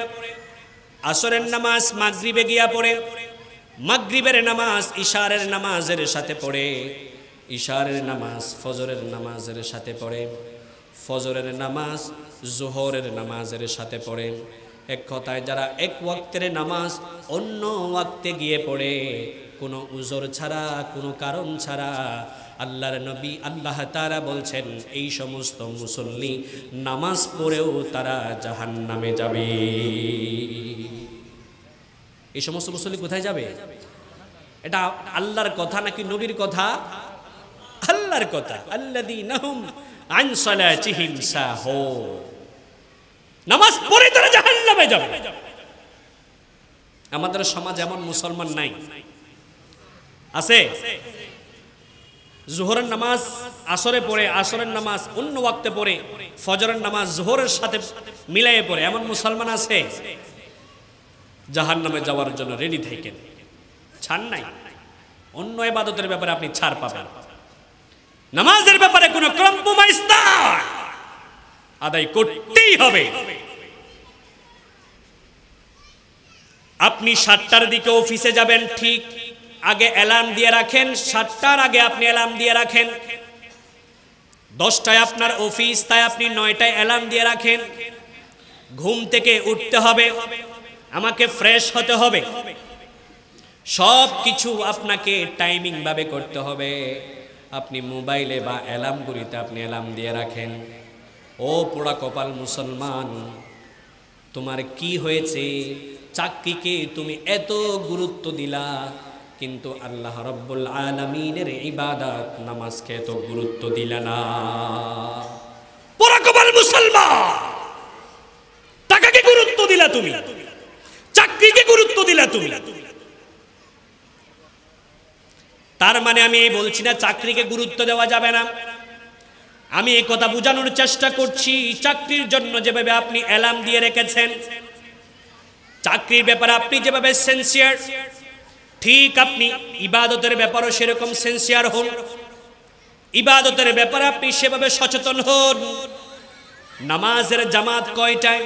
আসরের নামাজ মাগরিবে গিয়া পড়ে, মাগরিবের নামাজ ইশারের নামাজের সাথে পড়ে, ইশারের নামাজ ফজরের নামাজের সাথে পড়ে, ফজরের নামাজ জোহরের নামাজের সাথে পড়ে। এক কথায় যারা এক ওয়াক্তের নামাজ অন্য ওয়াক্তে গিয়ে পড়ে, কোনো উজর ছাড়া, কোনো কারণ ছাড়া, আল্লাহর নবী আল্লাহ তাআলা বলছেন এই সমস্ত মুসল্লি নামাজ পড়েও তারা জাহান্নামে যাবে। এই সমস্ত মুসল্লি কোথায় যাবে? এটা আল্লাহর কথা নাকি নবীর কথা? আল্লাহর কথা। আল্লাযীনা হুম আন সালাতিহিম সাহুন, নামাজ পড়ে তারা জাহান্নামে যাবে। আমাদের সমাজে এমন মুসলমান নাই? আছে? জোহরের নামাজ আসরে পড়ে, আসরের নামাজ অন্য ওয়াক্তে পড়ে, ফজরের নামাজ জোহরের সাথে মিলাইয়ে পড়ে, এমন মুসলমান আছে? জাহান্নামে যাওয়ার জন্য রেডি থাকেন, ছাড় নাই। অন্য ইবাদতের ব্যাপারে আপনি ছাড় পাবেন, নামাজের ব্যাপারে কোনো কম্প্রোমাইজ না, আদায় করতেই হবে। আপনি 7টার দিকে অফিসে যাবেন, ঠিক আগে অ্যালার্ম দিয়ে রাখেন, 7টার আগে আপনি অ্যালার্ম দিয়ে রাখেন। 10টায় আপনার অফিস, তাই আপনি 9টায় অ্যালার্ম দিয়ে রাখেন। ঘুম থেকে উঠতে হবে, আমাকে ফ্রেশ হতে হবে, সব কিছু আপনাকে টাইমিং ভাবে করতে হবে। আপনি মোবাইলে বা অ্যালার্ম ঘড়িতে আপনি অ্যালার্ম দিয়ে রাখেন। ও পোড়া কপাল মুসলমান, তোমার কি হয়েছে? চাকরিকে তুমি এত গুরুত্ব দিলা, কিন্তু আল্লাহ রাব্বুল আলামিনের ইবাদত নামাজকে এত গুরুত্ব দিলা না। পোড়া কপাল মুসলমান, টাকাকে গুরুত্ব দিলা তুমি, চাকরিকে গুরুত্ব দিলা তুমি। তার মানে আমি এই বলছি না চাকরিকে গুরুত্ব দেওয়া যাবে না। আমি এই কথা বোঝানোর চেষ্টা করছি, চাকরির জন্য যেভাবে আপনি অ্যালার্ম দিয়ে রেখেছেন, চাকরির ব্যাপারে আপনি যেভাবে সিনসিয়ার, ঠিক আপনি ইবাদতের ব্যাপারেও সেরকম সিনসিয়ার হন। ইবাদতের ব্যাপারে আপনি সেভাবে সচেতন হন। নামাজের জামাত কয়টায়,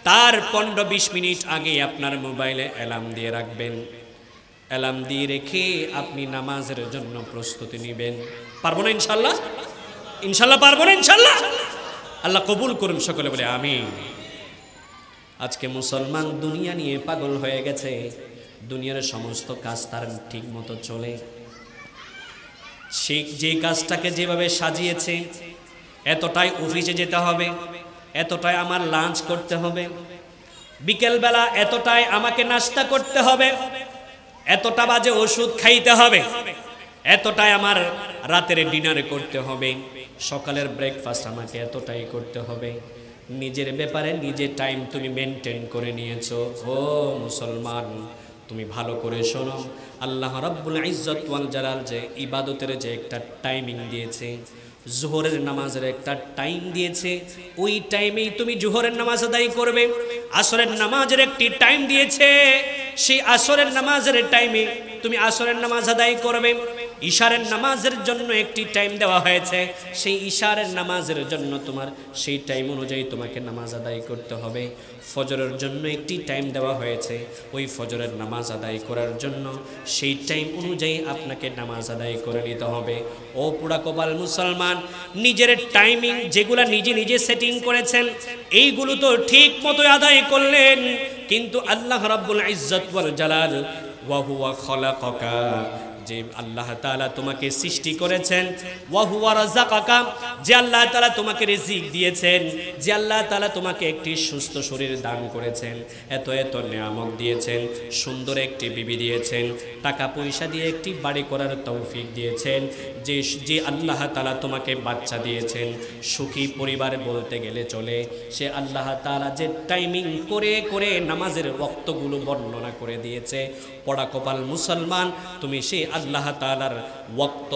তার 15-20 মিনিট আগে আপনার মোবাইলে অ্যালার্ম দিয়ে রাখবেন। অ্যালার্ম দিয়ে রেখে আপনি নামাজের জন্য প্রস্তুতি নেবেন। পারবো না ইনশাল্লাহ? ইনশাল্লাহ পারবো না ইনশাল্লাহ? আল্লাহ কবুল করুন, সকলে বলে আমিন। আজকে মুসলমান দুনিয়া নিয়ে পাগল হয়ে গেছে, দুনিয়ার সমস্ত কাজ তার ঠিক মতো চলে। সে যে কাজটাকে যেভাবে সাজিয়েছে, এতটাই অফিসে যেতে হবে, এতটাই আমার লাঞ্চ করতে হবে, বিকেলবেলা এতটাই আমাকে নাস্তা করতে হবে, এতটা বাজে ওষুধ খাইতে হবে, এতটাই আমার রাতের ডিনারে করতে হবে, সকালের ব্রেকফাস্ট আমাকে এতটাই করতে হবে। নিজের ব্যাপারে নিজে টাইম তুমি মেনটেন করে নিয়েছো। ও মুসলমান, তুমি ভালো করে শোনো, আল্লাহ রাব্বুল ইজ্জত ওয়াল জালাল যে ইবাদতের যে একটা টাইমিং দিয়েছে, জোহরের নামাজের একটা টাইম দিয়েছে, ওই টাইমেই তুমি জোহরের নামাজ আদায় করবে। আসরের নামাজের একটি টাইম দিয়েছে, সেই আসরের নামাজের টাইমে তুমি আসরের নামাজ আদায় করবে। ইশারের নামাজের জন্য একটি টাইম দেওয়া হয়েছে, সেই ইশারের নামাজের জন্য তোমার সেই টাইম অনুযায়ী তোমাকে নামাজ আদায় করতে হবে। ফজরের জন্য একটি টাইম দেওয়া হয়েছে, ওই ফজরের নামাজ আদায় করার জন্য সেই টাইম অনুযায়ী আপনাকে নামাজ আদায় করে নিতে হবে। ও পুরা কপাল মুসলমান, নিজের টাইমিং যেগুলা নিজে নিজে সেটিং করেছেন এইগুলো তো ঠিক মতো আদায় করলেন, কিন্তু আল্লাহ রাব্বুল ইজ্জত ওয়াল জালাল ওয়া হুয়া খালাকাকা, যে আল্লাহ তাআলা তোমাকে সৃষ্টি করেছেন, ওয়া হুয়া রাযাকাকা, যে আল্লাহ তাআলা তোমাকে রিজিক দিয়েছেন, যে আল্লাহ তাআলা তোমাকে একটি সুস্থ শরীর দান করেছেন, এত এত নিয়ামত দিয়েছেন, সুন্দর একটি বিবি দিয়েছেন, টাকা পয়সা দিয়ে একটি বাড়ি করার তৌফিক দিয়েছেন, যে আল্লাহ তাআলা তোমাকে বাচ্চা দিয়েছেন, সুখী পরিবার বলতে গেলে চলে, সে আল্লাহ তাআলা যে টাইমিং করে করে নামাজের ওয়াক্তগুলো বর্ণনা করে দিয়েছে। পড়া কপাল মুসলমান, তুমি সেই আল্লাহ তাআলার ওয়াক্ত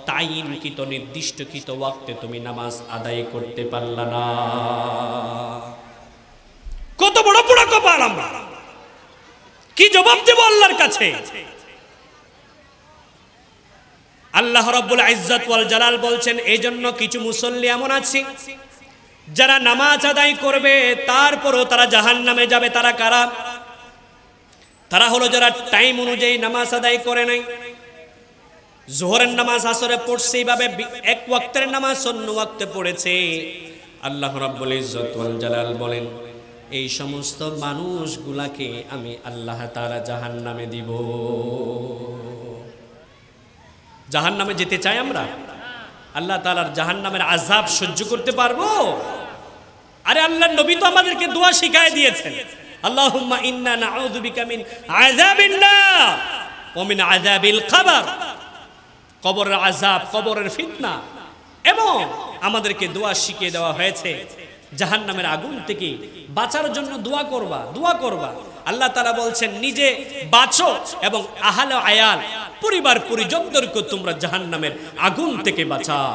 তাইনকৃত নির্দিষ্টকৃত ওয়াক্তে তুমি নামাজ আদায় করতে পারলা না। কত বড় পড়া কপাল! আমরা কি জবাব দেব আল্লাহর কাছে? আল্লাহ রাব্বুল ইজ্জত ওয়াল জালাল বলছেন, এইজন্য কিছু মুসল্লি এমন আছে যারা নামাজ আদায় করবে তারপরও তারা জাহান্নামে যাবে। তারা কারা? তারা হলো যারা টাইম অনুযায়ী নামাজ আদায় করে নাই। জোহরের নামাজ আসরে পড়ছে, এইভাবে এক ওয়াক্তের নামাজ অন্য ওয়াক্তে পড়েছে। আল্লাহ রাব্বুল ইজ্জত ওয়াল জালাল বলেন, এই সমস্ত মানুষগুলাকে আমি আল্লাহ তাআলা জাহান্নামে দিব। জাহান্নামে যেতে চাই আমরা? আল্লাহ তাআলার জাহান্নামের আযাব সহ্য করতে পারবো? আরে আল্লাহর নবী তো আমাদেরকে দোয়া শিখায় দিয়েছেন, আল্লাহুম্মা ইন্না নাউযু বিকা মিন আযাবিন নার ওয়া মিন আযাবিল কবর, কবরের আযাব, কবরের ফিতনা। এবং আমাদেরকে দোয়া শিখিয়ে দেওয়া হয়েছে জাহান্নামের আগুন থেকে বাঁচার জন্য দোয়া করবা, দোয়া করবা। আল্লাহ তাআলা বলছেন, নিজে বাঁচো এবং আহলে আয়াল পরিবার পরিজনদেরকে তোমরা জাহান্নামের আগুন থেকে বাঁচাও।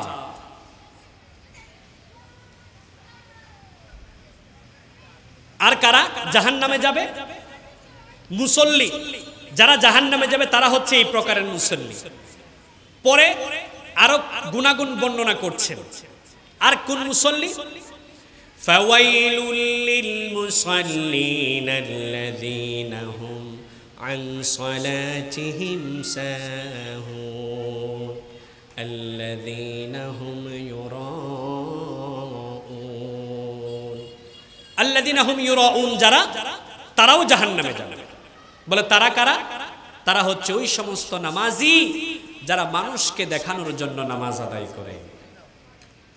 আর কারা জাহান্নামে যাবে? মুসল্লি। যারা জাহান্নামে যাবে তারা হচ্ছে এই প্রকারের মুসল্লি। পরে আরো গুনাগুন বর্ণনা করছেন। আর কোন মুসল্লি? ফাওয়াইলুল লিল মুসাল্লিন আল্লাযীনা হুম আন সালাতিহিম সাহুন আল্লাযীনা হুম ইউরাউন। আল্লাযীনা হুম ইউরাউন, যারা তারাও জাহান্নামে যাবে। বলে তারা কারা? তারা হচ্ছে ওই সমস্ত নামাজি যারা মানুষকে দেখানোর জন্য নামাজ আদায় করে।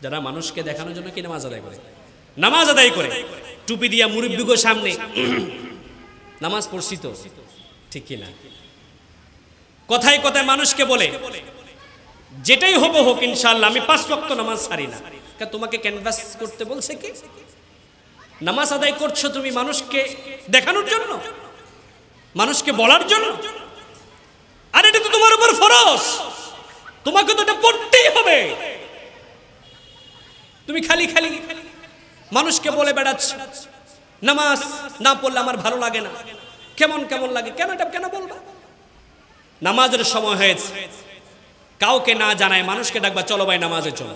যারা মানুষকে দেখানোর জন্য কি নামাজ আদায় করে? নামাজ আদায় করে টুপি দিয়া মুরব্বিগো সামনে নামাজ পড়ছি তো, ঠিক কি না? কথায় কথায় মানুষকে বলে, যেটাই হবো হোক ইনশাআল্লাহ আমি 5 ওয়াক্ত নামাজ ছাড়ি না। তোমাকে ক্যানভাস করতে বলছে কি? নামাজ আদায় করছো তুমি মানুষকে দেখানোর জন্য, মানুষকে বলার জন্য? আর এটা তো তোমার উপর ফরজ, তোমাকে তো এটা পড়তেই হবে। তুমি খালি খালি মানুষকে বলে বেড়াচ্ছ নামাজ না পড়লে আমার ভালো লাগে না, কেমন কেমন লাগে। কেন এটা কেন বলবা? নামাজের সময় হয়েছে, কাউকে না জানায় মানুষকে ডাকবা, চলো ভাই নামাজে চলো।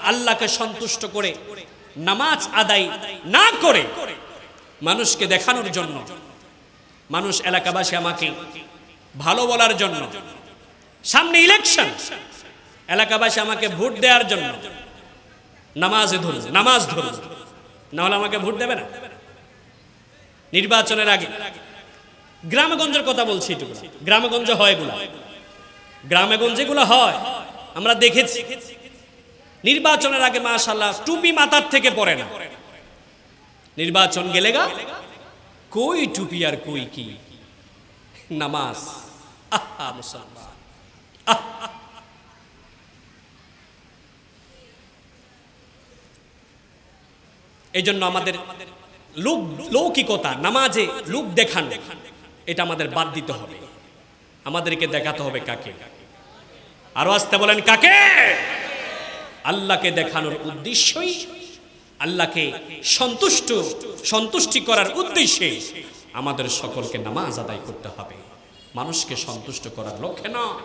আল্লাহকে সন্তুষ্ট করে নামাজ আদায় না করে মানুষকে দেখানোর জন্য, মানুষ এলাকাবাসী আমাকে ভালো বলার জন্য, সামনে ইলেকশন, এলাকাবাসী আমাকে ভোট দেওয়ার জন্য নামাজে ধরুন, নামাজ ধরুন, না হলে আমাকে ভোট দেবে না। নির্বাচনের আগে গ্রামেগঞ্জের কথা বলছি, একটু গ্রামেগঞ্জে হয় এগুলা, গ্রামেগঞ্জে এগুলা হয়, আমরা দেখেছি। নির্বাচনের আগে মাশাআল্লাহ টুপি মাথার থেকে পড়ে না, নির্বাচন গেলে গা কই টুপি আর কই কি। নামাজ। আহা মুসলমান, এই জন্য আমাদের লৌকিকতা, নামাজে লোক দেখানো, এটা আমাদের বাদ দিতে হবে। আমাদেরকে দেখাতে হবে কাকে? আরো আসতে বলেন কাকে? আল্লাহকে দেখানোর উদ্দেশ্যই, আল্লাহকে সন্তুষ্টি করার উদ্দেশ্যে আমাদের সকলকে নামাজ আদায় করতে হবে। মানুষকে সন্তুষ্ট করার লক্ষ্যে নয়,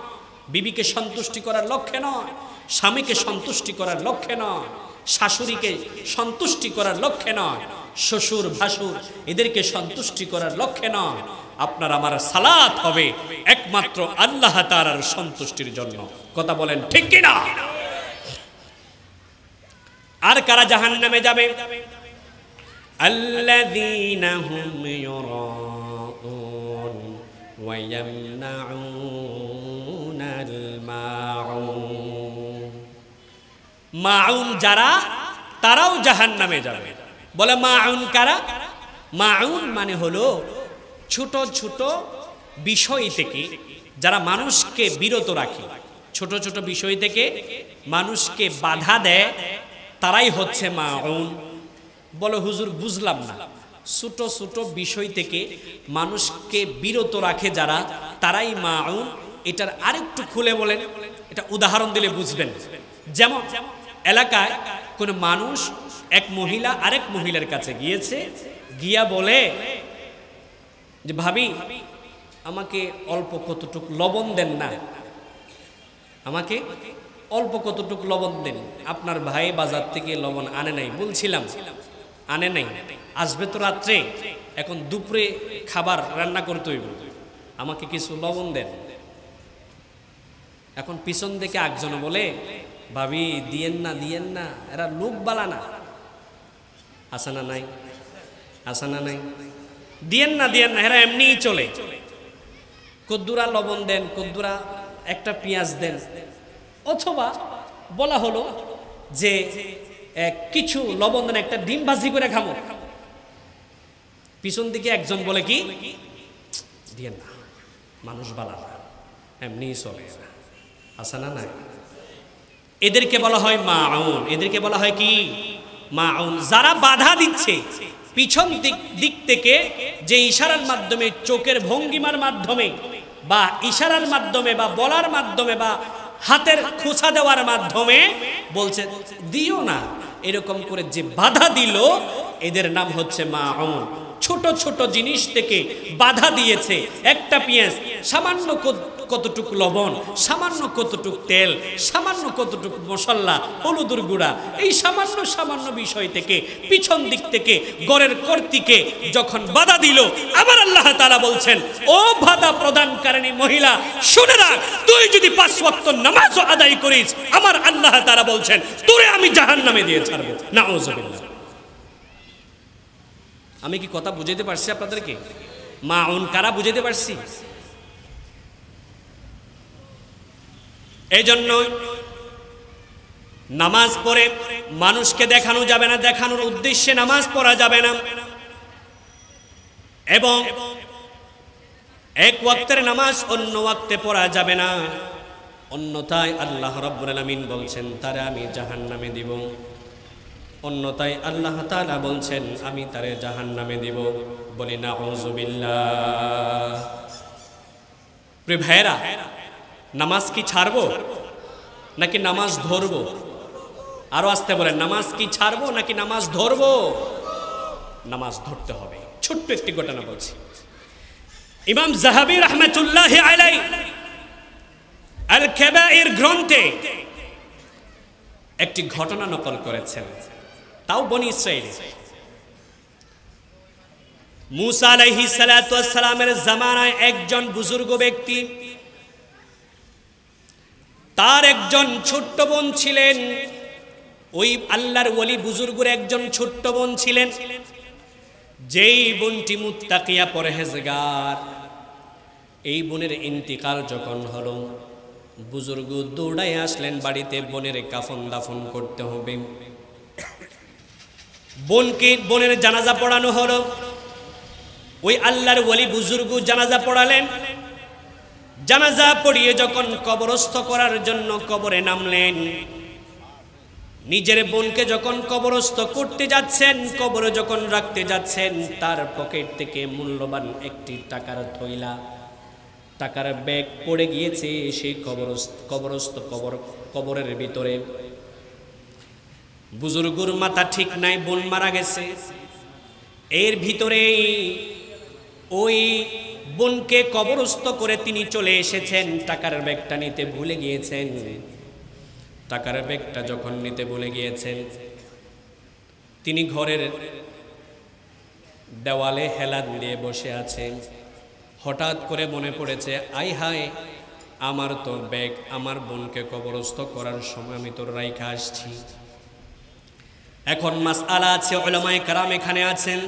বিবিকে সন্তুষ্টি করার লক্ষ্যে নয়, স্বামীকে সন্তুষ্টি করার লক্ষ্যে নয়, শাশুড়িকে সন্তুষ্টি করার লক্ষ্যে নয়, শ্বশুর ভাসুর এদেরকে সন্তুষ্টি করার লক্ষ্যে নয়। আপনার আমার সালাত হবে একমাত্র আল্লাহ তাআলার সন্তুষ্টির জন্য। কথা বলেন ঠিক কি না? আর কারা জাহান্নামে যাবে? আল্লাযীনা হুম ইউরাউন ওয়া ইয়ামনাউনাল মাউন। মাউন যারা, তারাও জাহান্নামে যাবে। বলে মাউন কারা? মাউন মানে হলো ছোট ছোট বিষয় থেকে যারা মানুষকে বিরত রাখে, ছোট ছোট বিষয় থেকে মানুষকে বাধা দেয়, তারাই হচ্ছে মাউন। বলে হুজুর বুঝলাম না, ছোট ছোট বিষয় থেকে মানুষকে বিরত রাখে যারা, তারাই মাউন। এটার আরেকটু খুলে বলেন, এটা উদাহরণ দিলে বুঝবেন। যেমন এলাকায় কোন মানুষ, এক মহিলা আরেক মহিলার কাছে গিয়েছে, গিয়া বলে যে ভাবি আমাকে অল্প কতটুক লবণ দেন না, আমাকে অল্প কতটুক লবণ দেন। আপনার ভাই বাজার থেকে লবণ আনে নাই, বলছিলাম আনে নাই, আসবে তো রাত্রে, এখন দুপুরে খাবার রান্না করতে হইব, আমাকে কিছু লবণ দেন। এখন পিছন থেকে একজন বলে ভাবি দিয়েন না, এরা লোক বালা না। আসানা নাই, আসানা নাই, দিয়েন না, এরা এমনিই চলে। কদ্দুরা লবণ দেন, কদ্দুরা একটা পেঁয়াজ দেন। অথবা বলা হলো যে কিছু লবণ দেন, একটা ডিম ভাজি করে খাবো। পিছন দিকে একজন বলে কি দিয়েন না, মানুষ বালা না, এমনিই চলে। আসানা নাই। এদেরকে বলা হয় মাউন। এদেরকে বলা হয় কি? মাউন। যারা বাধা দিচ্ছে পিছন দিক থেকে, যে ইশারার মাধ্যমে, চোখের ভঙ্গিমার মাধ্যমে, বা ইশারার মাধ্যমে, বা বলার মাধ্যমে, বা হাতের খোঁচা দেওয়ার মাধ্যমে বলছে দিও না, এরকম করে যে বাধা দিল, এদের নাম হচ্ছে মাউন। ছোট ছোট জিনিস থেকে বাধা দিয়েছে। একটা পেঁয়াজ, সামান্য কতটুক লবণ, সামান্য কতটুক তেল, সামান্য কতটুক মশলা, হলুদের গুঁড়া, এই সামান্য বিষয় থেকে, পিছন দিক থেকে, গড়ের কর্তৃকে যখন বাধা দিল, আবার আল্লাহ তাআলা বলছেন, ও বাধা প্রদানকারিণী মহিলা, শুনে রাখ, তুই যদি 5 ওয়াক্ত নামাজ আদায় করিস, আমার আল্লাহ তাআলা বলছেন তোরে আমি জাহান্নামে দিয়ে ছাড়বো। নাউযুবিল্লাহ। আমি কি কথা বুঝাইতে পারছি আপনাদেরকে? মাউন কারা বুঝাইতে পারছি? এই জন্য নামাজ পড়ে মানুষকে দেখানো যাবে না, দেখানোর উদ্দেশ্যে নামাজ পড়া যাবে না। এবং এক ওয়াক্তের নামাজ অন্য ওয়াক্তে পড়া যাবে না, অন্যথায় আল্লাহ রাব্বুল আলামিন বলছেন তারে আমি জাহান্নামে দিব। অন্যথায় আল্লাহ তাআলা বলছেন আমি তারে জাহান্নামে দিব। বলি নাউযুবিল্লাহ। প্রিয় ভাইরা, নামাজ কি ছাড়বো নাকি নামাজ ধরবো? আরো আসতে বলেন, নামাজ কি ছাড়বো নাকি নামাজ ধরবো? নামাজ ধরতে হবে। ছোট্ট একটি ঘটনা বলছি। ইমাম যাহাবী রাহমাতুল্লাহি আলাইহি আল কাবায়ের গ্রন্থে একটি ঘটনা নকল করেছেন, তাও বনি ইসরাইল। মুসা আলাইহিস সালাতু ওয়াস সালামের জামানায় একজন বুজুর্গ ব্যক্তি, তার একজন ছোট্ট বোন ছিলেন। ওই আল্লাহর ওলি বুজুর্গের একজন ছোট্ট বোন ছিলেন, যেই বোনটি মুত্তাকিয়া পরহেজগার। এই বোনের ইন্তিকাল যখন হলো, বুজুর্গ দৌড়ায় আসলেন বাড়িতে, বোনের কাফন দাফন করতে হবে। বোনের জানাজা পড়ানো হলো। ওই আল্লাহর ওলি বুজুর্গ জানাজা পড়ালেন। জানাজা পড়িয়ে যখন কবরস্থ করার জন্য কবরে নামলেন, নিজের বোনকে যখন কবরস্থ করতে যাচ্ছেন, কবরে যখন রাখতে যাচ্ছেন, তার পকেট থেকে মূল্যবান একটি টাকার থৈলা, টাকার ব্যাগ পড়ে গিয়েছে সেই কবরের ভিতরে। বুজুর্গর মাথা ঠিক নাই, বোন মারা গেছে। এর ভিতরে ওই বোনকে কবরস্থ করে তিনি চলে এসেছেন, টাকার ব্যাগটা নিতে ভুলে গিয়েছেন। টাকার ব্যাগটা যখন নিতে ভুলে গিয়েছেন, তিনি ঘরের দেওয়ালে হেলান দিয়ে বসে আছেন। হঠাৎ করে মনে পড়েছে, আই হায়, আমার তো ব্যাগ, আমার বোনকে কবরস্থ করার সময় আমি তো রাইখা আসছি। এখন মাসআলা আছে, উলামায়ে কেরাম এখানে আছেন।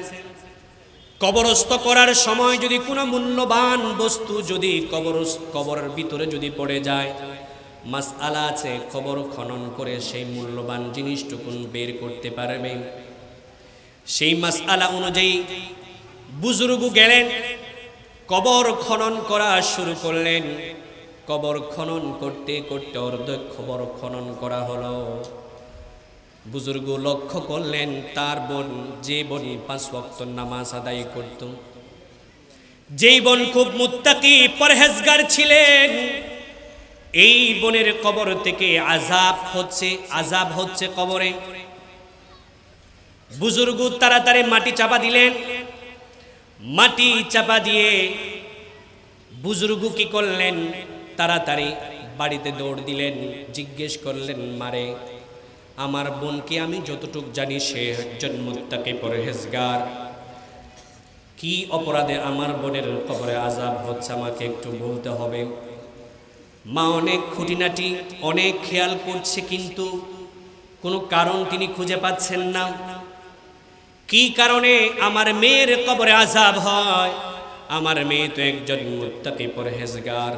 কবরস্থ করার সময় যদি কোনো মূল্যবান বস্তু যদি কবরের ভিতরে যদি পড়ে যায়, মাসআলা আছে, কবর খনন করে সেই মূল্যবান জিনিসটুকুন বের করতে পারবে। সেই মাসআলা অনুযায়ী বুজুর্গ গেলেন, কবর খনন করা শুরু করলেন। কবর খনন করতে করতে অর্ধেক কবর খনন করা হলো। বুজুর্গ লক্ষ্য করলেন তার বোন, যে বোন 5 ওয়াক্ত নামাজ আদায় করত, যেই বোন খুব মুত্তাকি পরহেজগার ছিলেন, এই বোনের কবর থেকে আযাব হচ্ছে কবরে। বুজুর্গ তাড়াতাড়ি মাটি চাপা দিলেন। মাটি চাপা দিয়ে বুজুর্গ কি করলেন, তাড়াতাড়ি বাড়িতে দৌড় দিলেন। জিজ্ঞেস করলেন, মারে, আমার বোনকে আমি যতটুক জানি সে একজন মুত্তাকি পরহেজগার, কি অপরাধে আমার বোনের কবরে আযাব হচ্ছে আমাকে একটু বলতে হবে। মা অনেক খুঁটিনাটি অনেক খেয়াল করছে, কিন্তু কোনো কারণ তিনি খুঁজে পাচ্ছেন না। কি কারণে আমার মেয়ের কবরে আযাব হয়? আমার মেয়ে তো একজন মুত্তাকি পরহেজগার,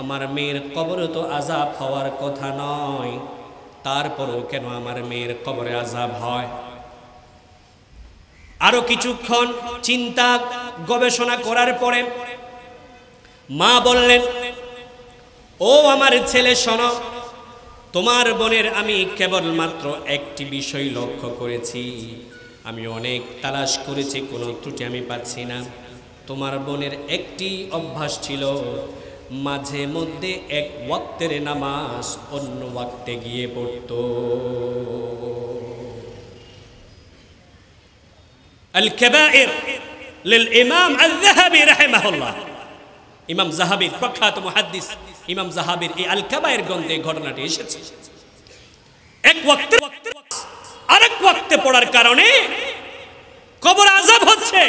আমার মেয়ের কবরে তো আযাব হওয়ার কথা নয়, তারপরও কেন আমার মেয়ের কবরে আযাব হয়? আরো কিছুক্ষণ চিন্তা গবেষণা করার পরে মা বললেন, ও আমার ছেলে, শোনো, তোমার বোনের আমি কেবলমাত্র একটি বিষয় লক্ষ্য করেছি। আমি অনেক তালাশ করেছি, কোনো ত্রুটি আমি পাচ্ছি না। তোমার বোনের একটি অভ্যাস ছিল, মাঝে মধ্যে এক ওয়াক্তের নামাজ অন্য ওয়াক্তে গিয়ে পড়ত। আল কাবায়ের লিল ইমাম আয-যাহাবী রাহিমাহুল্লাহ, ইমাম যাহাবীর প্রখ্যাত মুহাদ্দিস ইমাম যাহাবীর এই আল কাবায়ের গ্রন্থে ঘটনাটি এসেছে। এক ওয়াক্তে আরেক ওয়াক্তে পড়ার কারণে কবর আযাব হচ্ছে।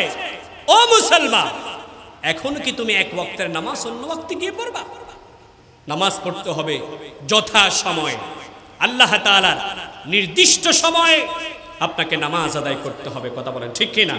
ও মুসলমান, এখন কি তুমি এক ওয়াক্তের নামাজ অন্য ওয়াক্তে গিয়ে পড়বা? নামাজ পড়তে হবে যথা সময়, আল্লাহ তাআলার নির্দিষ্ট সময়ে আপনাকে নামাজ আদায় করতে হবে। কথা বলেন ঠিক কিনা?